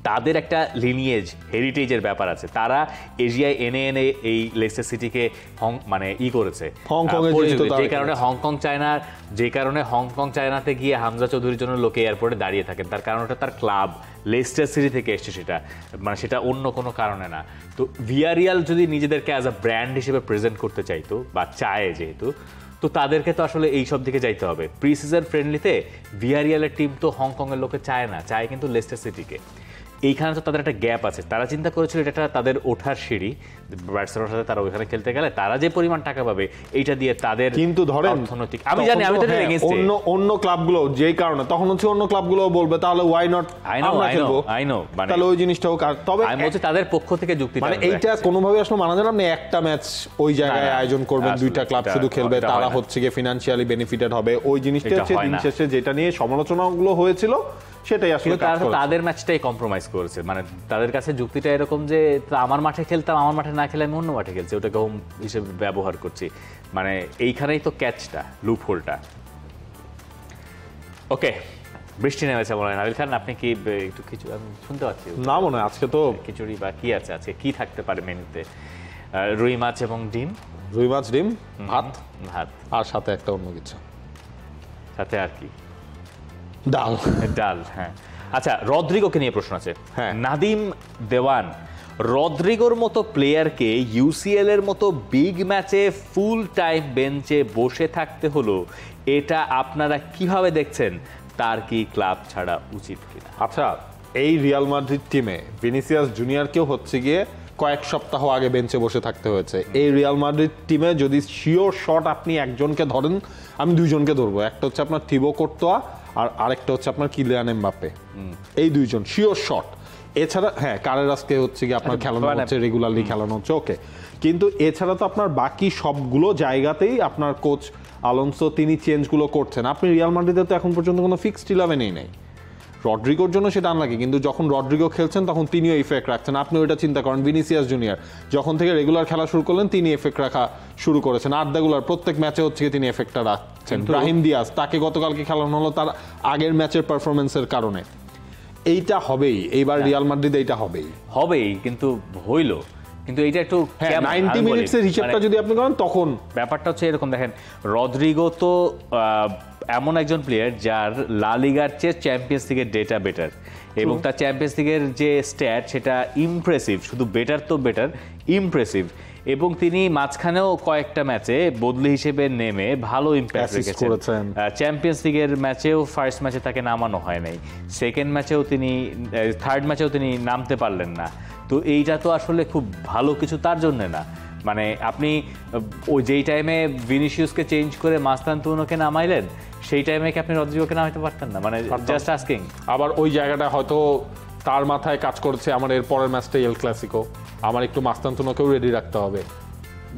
তাদের একটা লিনিয়েজ হেরিটেজের ব্যাপার আছে, তারা এশিয়ায় এনে এনে এই লেস্টার সিটিকে মানে করেছে, যে কারণে হংকং চায়নাতে গিয়ে হামজা চৌধুরীর জন্য লোকে এয়ারপোর্টে দাঁড়িয়ে থাকেন, তার কারণটা তার ক্লাব লেস্টার সিটি থেকে এসছে, সেটা মানে সেটা অন্য কোনো কারণে না। তো ভিয়ারিয়াল যদি নিজেদেরকে অ্যাজ আ ব্র্যান্ড হিসেবে প্রেজেন্ট করতে চাইতো বা চায় যেহেতু, তো তাদেরকে তো আসলে এই সব দিকে যাইতে হবে। প্রি সিজন ফ্রেন্ডলিতে ভিয়ারিয়ালের টিম তো হংকংয়ের লোকে চায় না, চায় কিন্তু লেস্টার সিটিকে। এইখানে তো তাদের একটা গ্যাপ আছে, তারা চিন্তা করেছিল এটা তাদের ওঠার সিঁড়ি, বার্সেলোনার সাথে তারা ওইখানে খেলতে গেলে তারা যে পরিমাণ টাকা পাবে এইটা দিয়ে তাদের কিন্তু ধরেন অর্থনৈতিক, আমি জানি আমি তো এগেইনস্ট অন্য ক্লাবগুলো যেই কারণে তখন হচ্ছে অন্য ক্লাবগুলো বলবে তাহলে ওয়াই নট আমরা খেলবো, আই নো মানে তাহলে ওই জিনিসটাও তবে আমি বলছি তাদের পক্ষ থেকে যুক্তি, মানে এইটা কোনোভাবে আসলে মানা যায় না। আপনি একটা ম্যাচ ওই জায়গায় আয়োজন করবেন, দুইটা ক্লাব শুধু খেলবে, তারা হচ্ছে গিয়ে ফিনান্সিয়ালি বেনিফিটেড হবে, ওই জিনিসটা হচ্ছে দিন শেষে যেটা নিয়ে সমালোচনাগুলো হয়েছিল সেটাই আসলে তাদের ম্যাচটাই কম্প্রোমাইজ করেছে। মানে তাদের কাছে যুক্তিটা এরকম যে আমার মাঠে খেলতাম, আমার মাঠে না খেলে আমি অন্য মাঠে খেলছি, ওটাকে হোম হিসেবে ব্যবহার করছি, মানে এইখানেই তো ক্যাচটা, লুপ হোলটা। ওকে, বৃষ্টি নেমেছে মনে হয়। নাবিল খান, আপনি কি একটু কিছু আমি শুনতে পাচ্ছি না মনে হয় আজকে তো খিচুড়ি বা কি আছে, আজকে কি থাকতে পারে মেনুতে? রুই মাছ এবং ডিম, রুই মাছ ডিম ভাত আর সাথে একটা অন্য কিছু, সাথে আর কি ডাল। হ্যাঁ। আচ্ছা, রদ্রিগোকে নিয়ে প্রশ্ন আছে। হ্যাঁ, নাদিম দেওয়ান, রদ্রিগোর মতো প্লেয়ারকে ইউসিএল এর মতো বিগ ম্যাচে ফুল টাইম বেঞ্চে বসে থাকতে হলো, এটা আপনারা কিভাবে দেখছেন? তার কি ক্লাব ছাড়া উচিত কিনা? আচ্ছা, এই রিয়াল মাদ্রিদ টিমে ভিনিসিয়াস জুনিয়রকেও হচ্ছে গিয়ে কয়েক সপ্তাহ আগে বেঞ্চে বসে থাকতে হয়েছে। এই রিয়াল মাদ্রিদ টিমে যদি শিওর শট আপনি একজনকে ধরেন, আমি দুইজনকে ধরবো, একটা হচ্ছে আপনার থিবো কোর্তোয়া আর আরেকটা হচ্ছে আপনার কিলিয়ান এমবাপ্পে, এই দুইজন শিওর শট। এছাড়া হ্যাঁ, কারেরাসকে হচ্ছে কি আপনার খেলানো হচ্ছে, রেগুলারলি খেলানো হচ্ছে, ওকে, কিন্তু এছাড়া তো আপনার বাকি সবগুলো জায়গাতেই আপনার কোচ আলোনসো তিনি চেঞ্জগুলো করছেন। আপনি রিয়াল মাদ্রিদে তো এখন পর্যন্ত কোনো ফিক্সড 11 নেই। রড্রিগোর জন্য সেটা আনলাকি, কিন্তু যখন রড্রিগো খেলছেন তখন তিনিও ইফেক্ট রাখছেন। আপনি ওইটা চিন্তা করেন, ভিনিসিয়াস জুনিয়র যখন থেকে রেগুলার খেলা শুরু করলেন তিনি এফেক্ট রাখা শুরু করেছেন, আর্দাগুলার প্রত্যেক ম্যাচে হচ্ছে তিনি এফেক্টটা রাখছেন। ব্রাহিম দিয়াজ, তাকে গতকালকে খেলানো হলো তার আগের ম্যাচের পারফরমেন্সের কারণে। এইটা হবেই, এইবার রিয়াল মাদ্রিদ এইটা হবেই, কিন্তু হইলো, কিন্তু এইটা একটু 90 মিনিটসের হিসাবটা যদি আপনি করেন তখন ব্যাপারটা হচ্ছে এরকম। দেখেন, রদ্রিগো তো এমন একজন প্লেয়ার যার লা লিগার চেয়ে চ্যাম্পিয়ন্স লিগের ডেটা বেটার, এবং তার চ্যাম্পিয়ন্স লিগের যে স্ট্যাট সেটা ইমপ্রেসিভ, শুধু বেটার তো বেটার, ইমপ্রেসিভ। এবং তিনি মাঝখানেও কয়েকটা ম্যাচে বদলি হিসেবে নেমে ভালো ইম্প্যাক্ট রেখেছেন। চ্যাম্পিয়ন্স লিগের ম্যাচেও ফার্স্ট ম্যাচে তাকে নামানো হয় নাই, সেকেন্ড ম্যাচেও তিনি, থার্ড ম্যাচেও তিনি নামতে পারলেন না। তো এইটা তো আসলে খুব ভালো কিছু তার জন্য না। মানে আপনি ওই যেই টাইমে ভিনিসিয়াসকে চেঞ্জ করে মাস্তানতুনোকে নামাইলেন, সেই টাইমে কি আপনি রদ্রিগোকে নামাইতে পারতেন না? মানে জাস্ট আস্কিং। আবার ওই জায়গাটা হয়তো তার মাথায় কাজ করছে, আমার এর পরের ম্যাচটা এল ক্লাসিকো, আমার একটু মাস্তানতুনোকেও রেডি রাখতে হবে।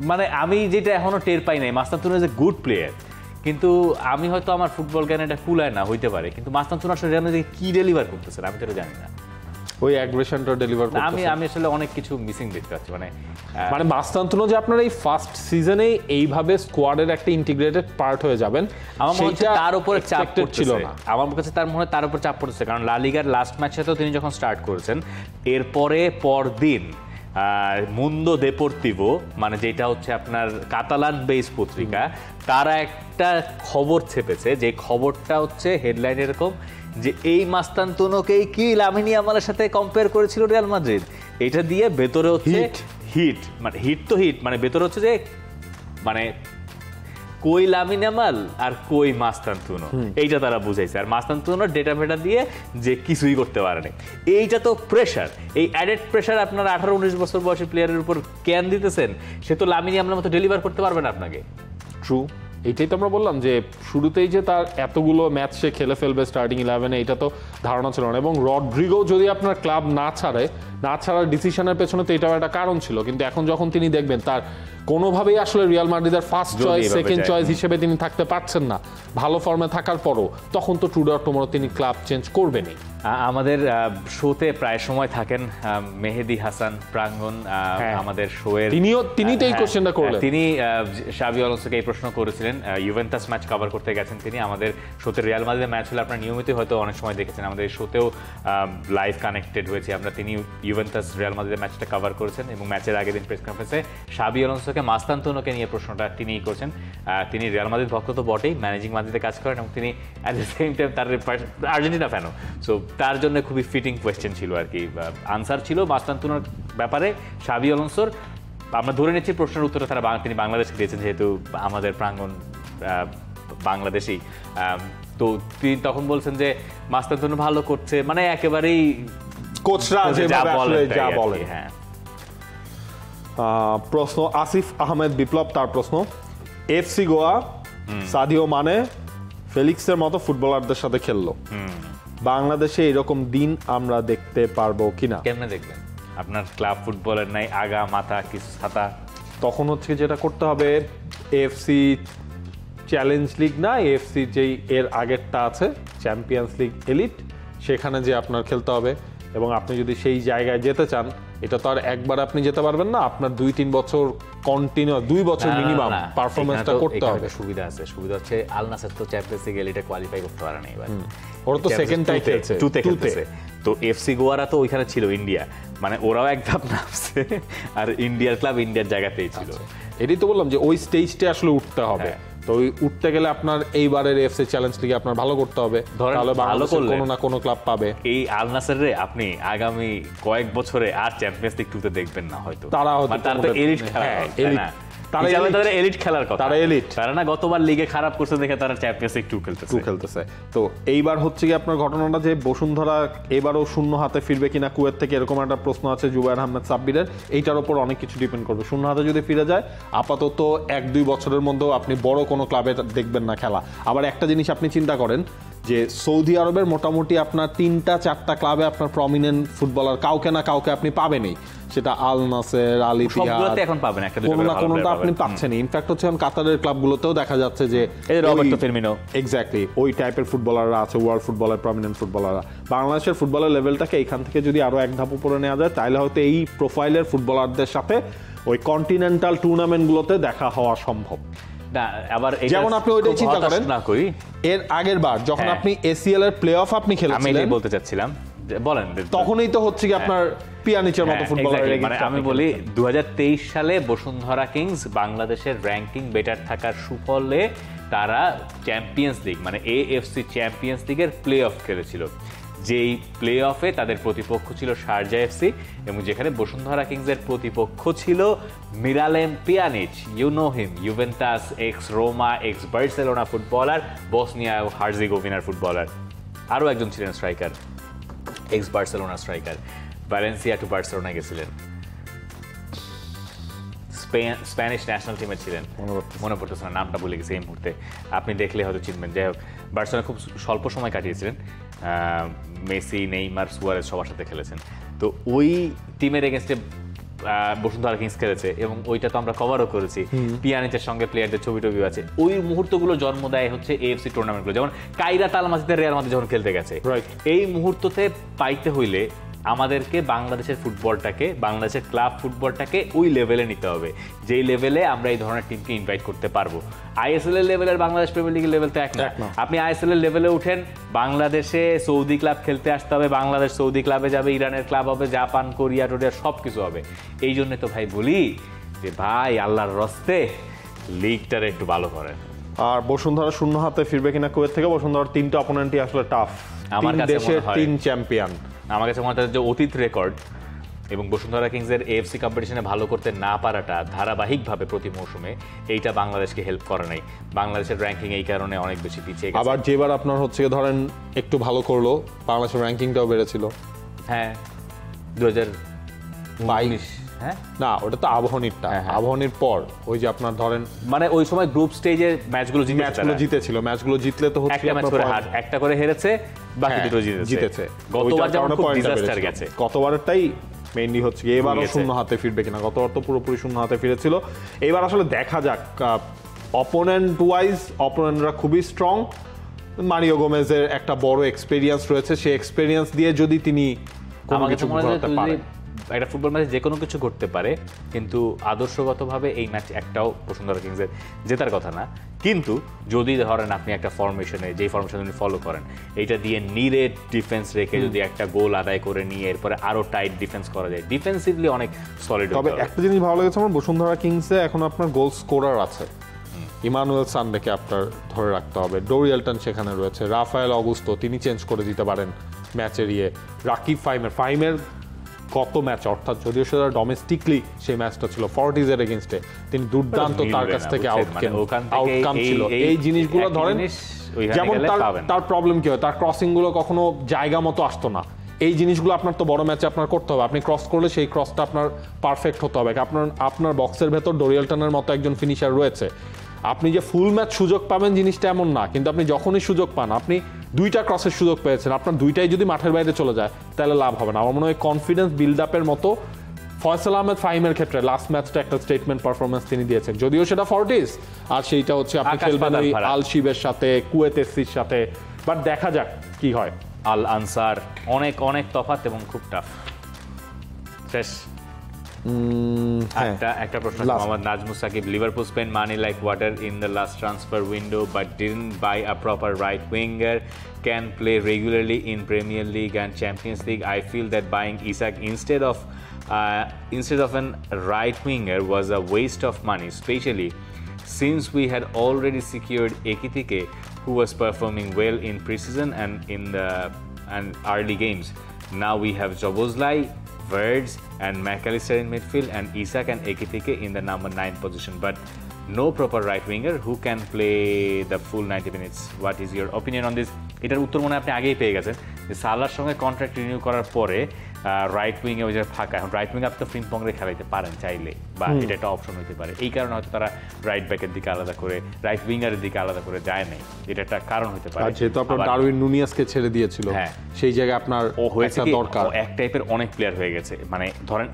মানে আমি যেটা এখনো টের পাই নাই, মাস্তানতুনো ইজ এ গুড প্লেয়ার, কিন্তু আমি হয়তো আমার ফুটবল জ্ঞান এটা কুলায় না হইতে পারে, কিন্তু মাস্তানতুনো আসলে রিয়াল মাদ্রিদে কি ডেলিভার করতেছেন আমি তো জানি না। ওই অ্যাগ্রেশনটা ডেলিভার করতে আমি আসলে অনেক কিছু মিসিং দেখতে পাচ্ছি। মানে মাস্তানতুনো যে আপনার এই ফার্স্ট সিজনে এইভাবে স্কোয়াডের একটা ইন্টিগ্রেটেড পার্ট হয়ে যাবেন, আমার মনে হচ্ছে তার উপরে চাপ ছিল না। আমার কাছে তার মনে হয় তার উপর চাপ পড়ছে, কারণ লা লিগার লাস্ট ম্যাচে তো তিনি যখন স্টার্ট করেছেন, এরপরে পরদিন মুন্দো দেপোর্তিভো, মানে যেটা হচ্ছে আপনার কাতালান বেস পত্রিকা, তারা একটা খবর ছেপেছে, যে খবরটা হচ্ছে হেডলাইন এরকম যে এই মাস্তানতুনোকেই কি লামিন ইয়ামালের সাথে কম্পেয়ার করেছিল রিয়াল মাদ্রিদ। এটা দিয়ে ভেতরে হচ্ছে হিট, মানে হিট তো হিট, মানে ভেতরে হচ্ছে যে মানে কই লামিন ইয়ামাল আর কই মাস্তানতুনো, এইটা তারা বুঝাইছে। আর মাস্তানতুনোর ডেটা ফেটা দিয়ে যে কিছুই করতে পারেনি, এইটা তো প্রেশার, এই অ্যাডেড প্রেশার আপনার 18-19 বছর বয়সী প্লেয়ারের উপর কেন দিতেছেন? সে তো লামিন ইয়ামালের মতো ডেলিভার করতে পারবে না আপনাকে। ট্রু, এইটাই তো আমরা বললাম যে শুরুতেই যে তার এতগুলো ম্যাচ সে খেলে ফেলবে স্টার্টিং 11-এ, এটা তো ধারণা ছিল না। এবং রড্রিগো যদি আপনার ক্লাব না ছাড়ার ডিসিশনের পেছনে তো এটাও একটা কারণ ছিল, কিন্তু এখন যখন তিনি দেখবেন তার কোনোভাবেই আসলে রিয়াল মাদ্রিদের ফার্স্ট যদি চয়েস এভাবে সেকেন্ড যায়। চয়েস হিসেবে তিনি থাকতে পারছেন না, ভালো ফর্মে থাকার পরও তখন তো টুডার টুমোরো তিনি ক্লাব চেঞ্জ করবেনই। আমাদের শোতে প্রায় সময় থাকেন মেহেদী হাসান প্রাঙ্গণ, আমাদের শোয়ের তিনি তো এই কোশ্চেনটা করলেন। তিনি শাবি আলোনসোকে এই প্রশ্ন করেছিলেন, ইউভেন্টাস ম্যাচ কভার করতে গেছেন তিনি। আমাদের শোতে রিয়াল মাদ্রিদের ম্যাচ হলে আপনারা নিয়মিত হয়তো অনেক সময় দেখেছেন, আমাদের শোতেও লাইভ কানেক্টেড হয়েছে আমরা। তিনি ইউভেন্টাস রিয়াল মাদ্রিদের ম্যাচটা কভার করেছেন এবং ম্যাচের আগের দিন প্রেস কনফারেন্সে শাবি আলোনসোকে মাস্তান্তোনোকে নিয়ে প্রশ্নটা তিনিই করছেন। তিনি রিয়াল মাদ্রিদ ভক্ত তো বটেই, ম্যানেজিং মাদ্রিদে কাজ করেন এবং তিনি অ্যাট দ্য সেম টাইম তার আর্জেন্টিনা ফ্যানও। সো তার জন্য খুবই ফিটিং কোয়েশ্চেন ছিল আর কি, আনসার ছিল মাস্তান্তোনোর ব্যাপারে শাবি আলোনসোর। আমরা ধরে নিচ্ছি প্রশ্নের উত্তরে তিনি বাংলাদেশকে দিয়েছেন, যেহেতু আমাদের প্রাঙ্গণ বাংলাদেশি। তো তিনি তখন বলছেন যে মাস্তান্তোনো ভালো করছে, মানে একেবারেই কোচরা যা বলে। হ্যাঁ, প্রশ্ন আসিফ আহমেদ বিপ্লব, তার প্রশ্ন, এফসি গোয়া সাদিও মানে ফেলিক্সের মতো ফুটবলারদের সাথে খেললো, বাংলাদেশে এরকম দিন আমরা দেখতে পারবো কিনা? কেমনে দেখবেন? আপনার ক্লাব ফুটবলের নাই আগা মাথা কিছু ছাতা? তখন হচ্ছে যেটা করতে হবে, এফসি চ্যালেঞ্জ লিগ না, এফসি যেই এর আগেরটা আছে চ্যাম্পিয়ন্স লিগ এলিট, সেখানে যে আপনার খেলতে হবে। এবং আপনি যদি সেই জায়গায় যেতে চান, এটা তো আর একবার আপনি যেতে পারবেন না, আপনার 2-3 বছর কন্টিনিউ, 2 বছর মিনিমাম পারফরমেন্সটা করতে হবে। সুবিধা আছে, সুবিধা হচ্ছে আল নাসের তো চ্যাম্পিয়ন্স লিগ এলিটে কোয়ালিফাই করতে পারে না এবার, ওরা তো সেকেন্ড টাইম খেলছে, টুতে খেলতেছে। তো এফসি গোয়ারা তো ওইখানে ছিল ইন্ডিয়া, মানে ওরাও এক ধাপ নামছে, আর ইন্ডিয়ার ক্লাব ইন্ডিয়ার জায়গাতেই ছিল। এটাই তো বললাম যে ওই স্টেজটা আসলে উঠতে হবে। তো ওই উঠতে গেলে আপনার এইবারের এফসি চ্যালেঞ্জ লিগে আপনার ভালো করতে হবে, তাহলে বাংলাদেশের কোনো না কোনো ক্লাব পাবে। এই আল নাসের রে আপনি আগামী কয়েক বছরে আর চ্যাম্পিয়ন্স লিগ 2-তে দেখবেন না হয়তো। তারা তো এলিট খেলা, তারা এলিট খেলার কথা, তারা এলিট, তারা না গতবার লিগে খারাপ করছে দেখে তারা চ্যাম্পিয়ন্স লিগ 2 খেলতেছে। তো এইবার হচ্ছে কি আপনার ঘটনাটা যে বসুন্ধরা এবারও শূন্য হাতে ফিরবে কিনা কুয়েত থেকে, এরকম একটা প্রশ্ন আছে জুবায়ের আহমেদ সাব্বিরের। এইটার উপর অনেক কিছু ডিপেন্ড করবে। শূন্য হাতে যদি ফিরে যায়, আপাতত 1-2 বছরের মধ্যেও আপনি বড় কোনো ক্লাবে দেখবেন না খেলা। আবার একটা জিনিস আপনি চিন্তা করেন যে সৌদি আরবের মোটামুটি আপনার 3-4টা ক্লাবে আপনার প্রমিনেন্ট ফুটবলার কাউকে না কাউকে আপনি পাবেনই, সেটা আল নাসের, আল ইতিহাদ, এখন পাবেন একটা কোনো না কোনোটা আপনি পাচ্ছেন। ইনফ্যাক্ট হচ্ছে এখন কাতারের ক্লাবগুলোতেও দেখা যাচ্ছে যে রবার্টো ফিরমিনো, এক্স্যাক্টলি ওই টাইপের ফুটবলাররা আছে, ওয়ার্ল্ড ফুটবলের প্রমিনেন্ট ফুটবলাররা। বাংলাদেশের ফুটবলের লেভেলটাকে এইখান থেকে যদি আরো 1 ধাপ উপরে নেওয়া যায়, তাহলে হয়তো এই প্রোফাইলের ফুটবলারদের সাথে ওই কন্টিনেন্টাল টুর্নামেন্টগুলোতে দেখা হওয়া সম্ভব। আবার যেমন আপনি ওইটাই চিন্তা করেন, না করি এর আগের বার যখন আপনি এসিএল এর প্লে অফ আপনি খেলেছিলেন, আমি বলতে চাচ্ছিলাম, বলেন, তখনই তো হচ্ছে কি আপনার পিয়ানিচের মতো ফুটবলার। মানে আমি বলি 2023 সালে বসুন্ধরা কিংস বাংলাদেশের র্যাঙ্কিং বেটার থাকার সুফলে তারা চ্যাম্পিয়ন্স লিগ মানে এএফসি চ্যাম্পিয়ন্স লিগের প্লে অফ খেলেছিল, যেই প্লে অফে তাদের প্রতিপক্ষ ছিল শারজা এফসি, এবং যেখানে বসুন্ধরা কিংসের প্রতিপক্ষ ছিল Miralem Pjanic, you know him, Juventus ex Roma ex Barcelona footballer, Bosnia ও হার্জেগোভিনার ফুটবলার। আরও একজন ছিলেন striker, ex Barcelona striker, Valencia to Barcelona গেছিলেন, স্প্যানিশ ন্যাশনাল টিমে ছিলেন, মনে পড়তেছে না, নামটা ভুলে গেছে এই মুহূর্তে, আপনি দেখলে হয়তো চিনবেন। যাই হোক, বার্সেলোনা খুব স্বল্প সময় কাটিয়েছিলেন, মেসি, নেইমার, সুয়ারেজ সবার সাথে খেলেছেন। তো ওই টিমের এগেনস্টে বসুন্ধরা কিংস খেলেছে এবং ওইটা তো আমরা কভারও করেছি, পিয়ানিচের সঙ্গে প্লেয়ারদের ছবি টবি আছে। ওই মুহূর্তগুলো জন্ম দেয় হচ্ছে এএফসি টুর্নামেন্টগুলো, যেমন কাইরাত আল মাজিদের রিয়াল মাদ্রিদ যখন খেলতে গেছে, এই মুহূর্ততে পাইতে হইলে আমাদেরকে বাংলাদেশের ফুটবলটাকে, বাংলাদেশের ক্লাব ফুটবলটাকে ওই লেভেলে নিতে হবে, যেই লেভেলে আমরা এই ধরনের টিমকে ইনভাইট করতে পারবো। আইএসএল এর লেভেলের বাংলাদেশ প্রিমিয়ার লিগের লেভেল তো এক না। আপনি আইএসএল এর লেভেলে উঠেন, বাংলাদেশে সৌদি ক্লাব খেলতে আসতে হবে, বাংলাদেশ সৌদি ক্লাবে যাবে, ইরানের ক্লাব হবে, জাপান, কোরিয়া টোরিয়া সব কিছু হবে। এই জন্য তো ভাই বলি যে ভাই আল্লাহর রস্তে লিগটারে একটু ভালো করেন। আর বসুন্ধরা শূন্য হাতে ফিরবে কিনা কুয়েত থেকে, বসুন্ধরার 3টা অপোনেন্টই আসলে টাফ, আমার কাছে দেশের 3 চ্যাম্পিয়ন। আমার কাছে মনে হয় যে অতীত রেকর্ড এবং বসুন্ধরা কিংসের এএফসি কম্পিটিশনে ভালো করতে না পারাটা ধারাবাহিকভাবে প্রতি মৌসুমে, এইটা বাংলাদেশকে হেল্প করে নাই। বাংলাদেশের র্যাঙ্কিং এই কারণে অনেক বেশি পিছিয়ে গেছে। আবার যেবার আপনার হচ্ছে ধরেন একটু ভালো করলো, বাংলাদেশের র্যাঙ্কিংটাও বেড়েছিল। হ্যাঁ, 2022, হ্যাঁ না, ওটা তো আবাহনীরটা, আবাহনীর পর ওই যে আপনার ধরেন মানে ওই সময় গ্রুপ স্টেজে ম্যাচগুলো জিতেছিল, ম্যাচগুলো জিতলে তো হচ্ছে একটা করে হেরেছে, বাকি দুটো জিতেছে। গতবার যেমন খুব ডিজাস্টার গেছে, গতবারেরটাই মেইনলি হচ্ছে এবারও শূন্য হাতে ফিরবে কিনা, গতবার তো পুরোপুরি শূন্য হাতে ফিরেছিল। এবার আসলে দেখা যাক, অপোনেন্ট ওয়াইজ অপোনেন্টরা খুবই স্ট্রং। মারিও গোমেজের একটা বড় এক্সপেরিয়েন্স রয়েছে, সেই এক্সপেরিয়েন্স দিয়ে যদি তিনি কোনো কিছু করতে পারেন, একটা ফুটবল ম্যাচে যে কোনো কিছু করতে পারে, কিন্তু আদর্শগতভাবে এই ম্যাচ একটাও বসুন্ধরা কিংসের জেতার কথা না। কিন্তু যদি ধরেন আপনি একটা ফরমেশনে, যেই ফরমেশন আপনি ফলো করেন, এইটা দিয়ে নিরেট ডিফেন্স রেখে যদি একটা গোল আদায় করে নিয়ে এরপরে আরো টাইট ডিফেন্স করা যায়, ডিফেন্সিভলি অনেক সলিড। তবে একটা জিনিস ভালো লেগেছে আমার, বসুন্ধরা কিংসে এখন আপনার গোল স্কোরার আছে। ইমানুয়েল সান্ডেকে আপনার ধরে রাখতে হবে, ডোরিয়েলটন সেখানে রয়েছে, রাফায়েল অগুস্তো তিনি চেঞ্জ করে দিতে পারেন ম্যাচের রাকিব ফাহিমের কত ম্যাচ, অর্থাৎ যদিও সেটা ডোমেস্টিকলি সেই ম্যাচটা ছিল ফর্টিজের এগেইনস্টে, তিনি দুর্দান্ত তার কাছ থেকে আউটকাম ছিল। এই জিনিসগুলো ধরেন, যেমন তার প্রবলেম কি হয়, তার ক্রসিং গুলো কখনো জায়গা মতো আসতো না। এই জিনিসগুলো আপনার তো বড় ম্যাচে আপনার করতে হবে, আপনি ক্রস করলে সেই ক্রসটা আপনার পারফেক্ট হতে হবে। আপনার বক্সের ভেতর ডোরিয়েলটনের মতো একজন ফিনিশার রয়েছে, আপনি যে ফুল ম্যাচ সুযোগ পাবেন জিনিসটা এমন না, কিন্তু আপনি যখনই সুযোগ পান, আপনি দুইটা ক্রসের সুযোগ পেয়েছেন, আপনার দুইটাই যদি মাঠের বাইরে চলে যায় তাহলে লাভ হবে না। আমার মনে হয় কনফিডেন্স বিল্ড আপের মতো ফয়সাল আহমেদ ফাহিমের ক্ষেত্রে লাস্ট ম্যাচটা একটা স্টেটমেন্ট পারফরমেন্স তিনি দিয়েছেন, যদিও সেটা ফর্টিস, আর সেইটা হচ্ছে আপনি খেলবেন ওই আলশিবের সাথে, কুয়েত এসসির সাথে, বাট দেখা যাক কি হয়। আল আনসার অনেক অনেক তফাৎ এবং খুব টাফ। শেষ একটা প্রশ্ন, Mohammad Nazmus Sakib, Liverpool spent money like water in the last transfer window but didn't buy a proper right winger, can play regularly in Premier League and Champions League. I feel that buying Isak instead of an right winger was a waste of money, especially since we had already secured Ekitike, who was performing well in preseason and in the early games. Now we have Jobozlai, Verds and McAllister in midfield, and Isak and Ekitike in the number 9 position, but no proper right winger who can play the full 90 minutes. What is your opinion on this? এটার উত্তর মনে আপনি আগেই পেয়ে গেছেন, যে সালার সঙ্গে কন্ট্রাক্ট রিনিউ করার পরে রাইট উইং এ ওই যে ফাঁকা, এখন রাইট উইং আপনি তো ফ্রিম্পংরে খেলাইতে পারেন চাইলে, বা এটা একটা অপশন হতে পারে। এই কারণে হয়তো তারা রাইট ব্যাকের দিকে আলাদা করে, রাইট উইঙ্গারের দিকে আলাদা করে যায় নাই, এটা একটা কারণ হতে পারে। যেহেতু আপনার ডারউইন নুনিয়াসকে ছেড়ে দিয়েছিল, হ্যাঁ, সেই জায়গায় আপনার হয়েছে দরকার এক টাইপের অনেক প্লেয়ার হয়ে গেছে, মানে ধরেন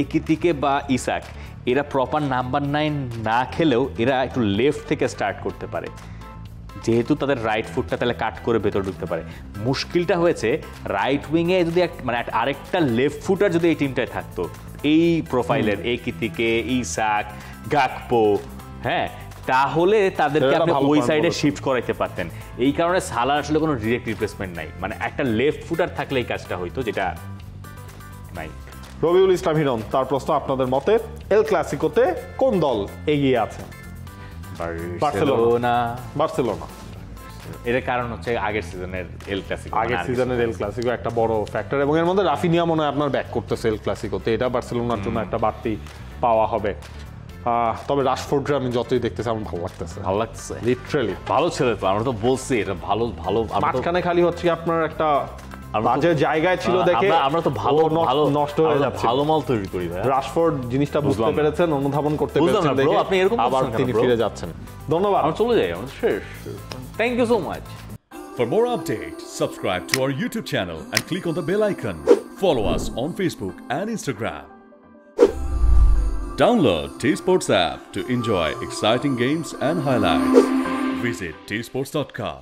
একিতিকে বা ইসাক, এরা প্রপার নাম্বার 9 না খেলেও এরা একটু লেফট থেকে স্টার্ট করতে পারে, যেহেতু তাদের রাইট ফুটটা তাহলে কাট করে ভেতর ঢুকতে পারে। মুশকিলটা হয়েছে রাইট উইংয়ে যদি মানে আরেকটা লেফট ফুটার যদি এই টিমটায় থাকতো, এই প্রোফাইলের একিতিকে, ইসাক, গাকপো, হ্যাঁ, তাহলে তাদেরকে আপনি ওই সাইডে শিফট করাইতে পারতেন। এই কারণে সালার আসলে কোনো ডিরেক্ট রিপ্লেসমেন্ট নাই, মানে একটা লেফট ফুটার থাকলে এই কাজটা হইতো, যেটা নাই। রবিউল ইসলাম হিরণ, তার প্রশ্ন, আপনাদের মতে এল ক্লাসিকোতে কোন দল এগিয়ে আছে? বার্সেলোনা। এর কারণ হচ্ছে আগের সিজনের এল ক্লাসিকো একটা বড় ফ্যাক্টর, এবং এর মধ্যে রাফিনিয়া মনে হয় আপনার ব্যাক করতেছে এল ক্লাসিকোতে, এটা বার্সেলোনার জন্য একটা বাড়তি পাওয়া হবে। তবে রাশফোর্ড আমি যতই দেখতেছি আমার ভালো লাগতেছে লিটারালি, ভালো ছেলে তো, আমরা তো বলছি এটা ভালো। মাঝখানে খালি হচ্ছে আপনার একটা বাজে জায়গায় ছিল দেখে আমরা তো ভালো নষ্ট হয়ে যাচ্ছে, ভালো মাল তৈরি করি। রাশফোর্ড জিনিসটা বুঝতে পেরেছেন, অনুধাবন করতে পেরেছেন দেখে আপনি এরকম আবার তিনি ফিরে যাচ্ছেন। ধন্যবাদ, আমরা চলে যাই, আমাদের শেষ। Thank you so much. For more updates, subscribe to our YouTube channel and click on the bell icon. Follow us on Facebook and Instagram. Download T-Sports app to enjoy exciting games and highlights. Visit tsports.com.